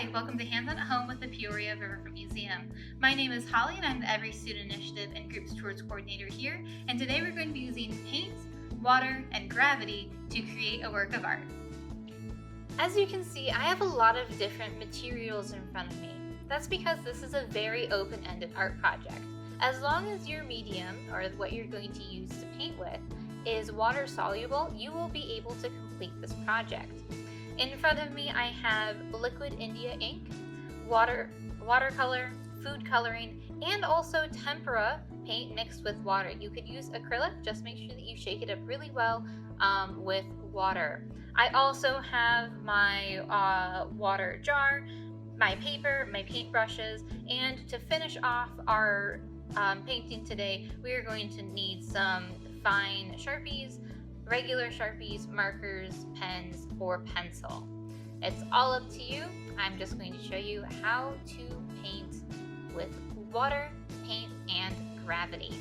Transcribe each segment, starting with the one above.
Hi, welcome to Hands On at Home with the Peoria Riverfront Museum. My name is Holly and I'm the Every Student Initiative and Groups Tours Coordinator here, and today we're going to be using paint, water, and gravity to create a work of art. As you can see, I have a lot of different materials in front of me. That's because this is a very open-ended art project. As long as your medium, or what you're going to use to paint with, is water soluble, you will be able to complete this project. In front of me, I have liquid India ink, watercolor, food coloring, and also tempera paint mixed with water. You could use acrylic, just make sure that you shake it up really well with water. I also have my water jar, my paper, my paintbrushes, and to finish off our painting today, we are going to need some fine Sharpies, regular Sharpies, markers, pens, or pencil. It's all up to you. I'm just going to show you how to paint with water, paint, and gravity.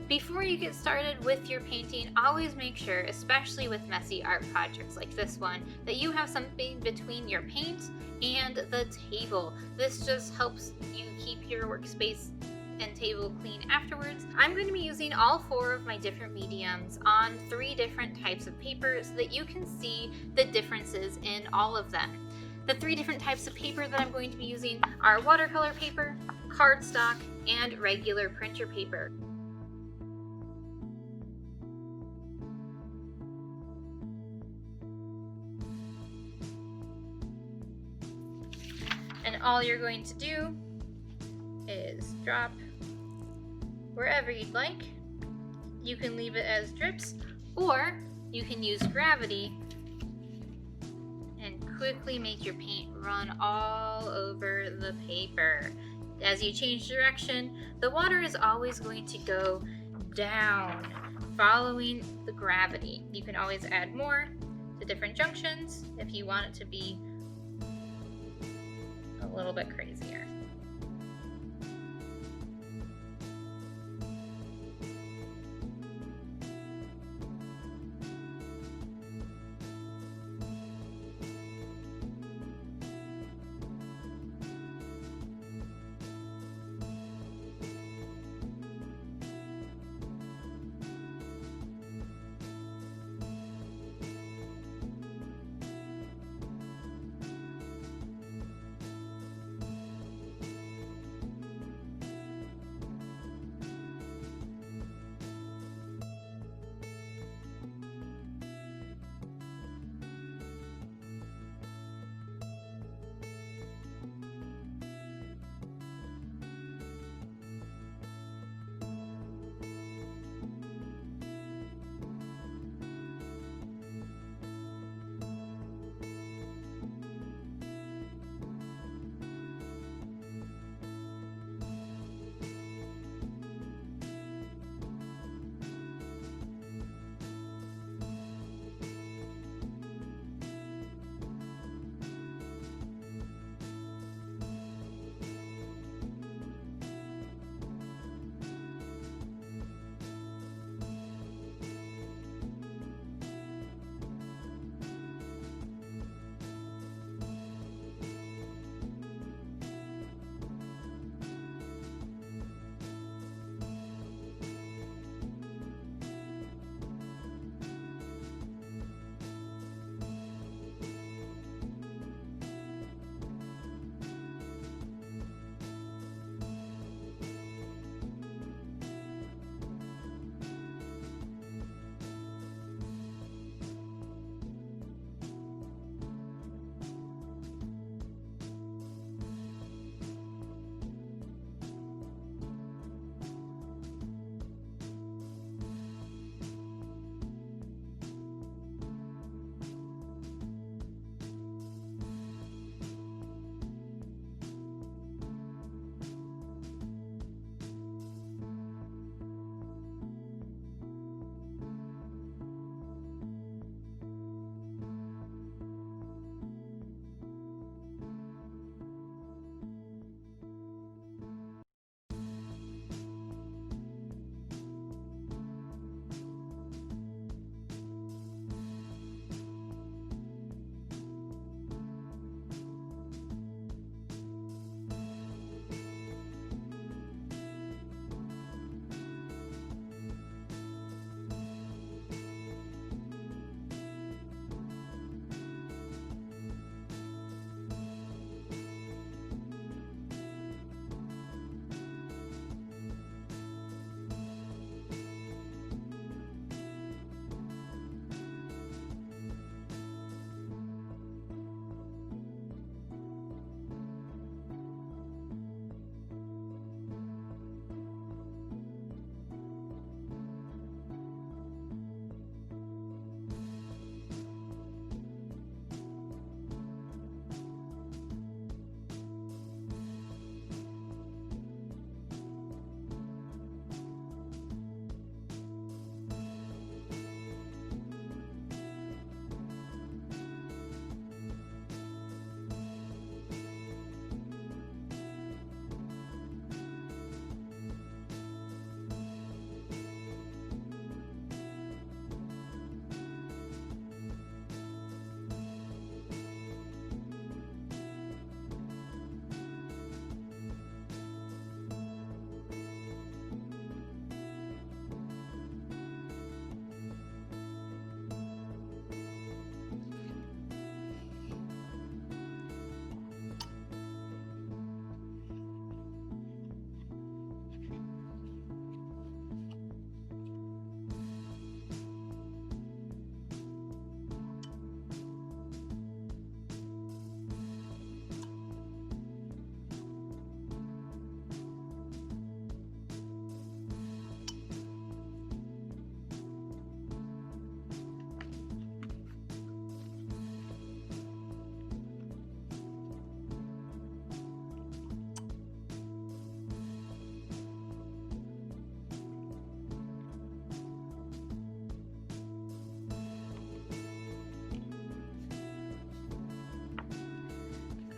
Before you get started with your painting, always make sure, especially with messy art projects like this one, that you have something between your paint and the table. This just helps you keep your workspace and table clean afterwards. I'm going to be using all 4 of my different mediums on 3 different types of paper so that you can see the differences in all of them. The 3 different types of paper that I'm going to be using are watercolor paper, cardstock, and regular printer paper. And all you're going to do is drop wherever you'd like. You can leave it as drips, or you can use gravity and quickly make your paint run all over the paper. As you change direction, the water is always going to go down, following the gravity. You can always add more to different junctions if you want it to be a little bit crazier.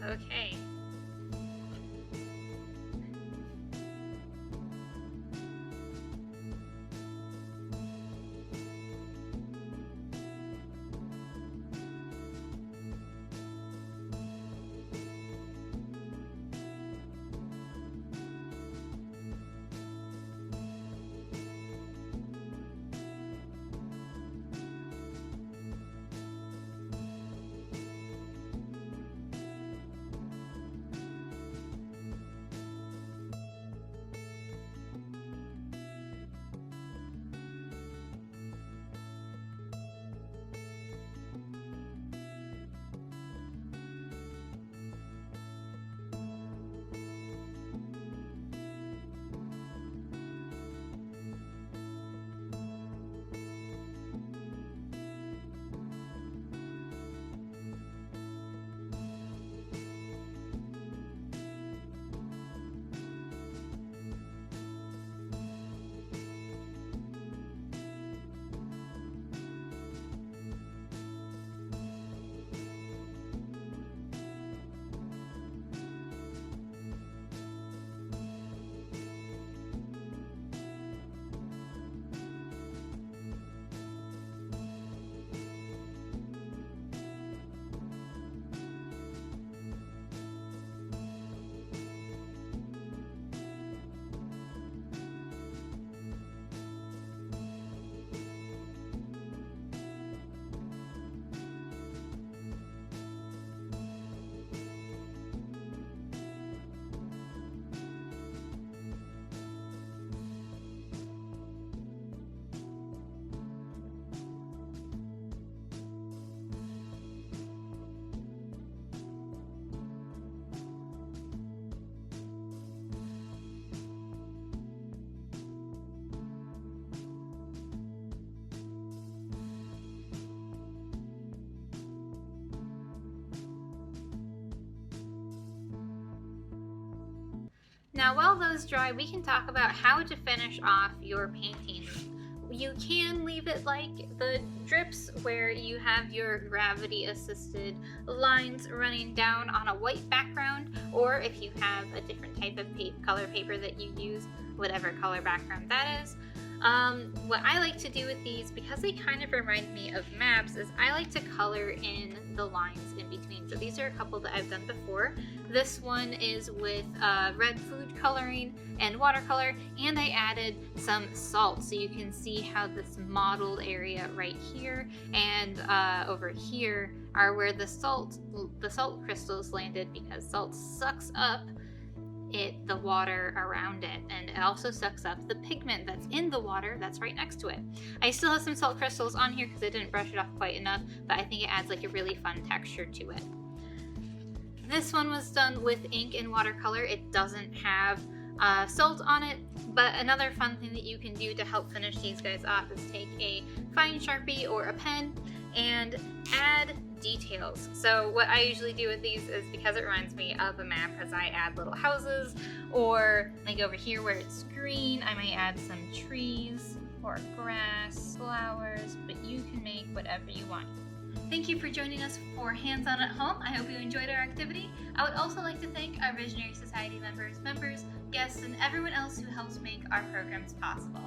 Okay. Now, while those dry, we can talk about how to finish off your paintings. You can leave it like the drips, where you have your gravity assisted lines running down on a white background, or if you have a different type of color paper that you use, whatever color background that is. What I like to do with these, because they kind of remind me of maps, is I like to color in the lines in between. So these are a couple that I've done before. This one is with red food coloring and watercolor, and I added some salt, so you can see how this mottled area right here and over here are where the salt crystals landed, because salt sucks up the water around it, and it also sucks up the pigment that's in the water that's right next to it. I still have some salt crystals on here because I didn't brush it off quite enough, but I think it adds like a really fun texture to it. This one was done with ink and watercolor. It doesn't have salt on it, but another fun thing that you can do to help finish these guys off is take a fine Sharpie or a pen and add details. So what I usually do with these is, because it reminds me of a map, as I add little houses, or like over here where it's green, I might add some trees or grass, flowers, but you can make whatever you want. Thank you for joining us for Hands-On at Home. I hope you enjoyed our activity. I would also like to thank our Visionary Society members, guests, and everyone else who helps make our programs possible.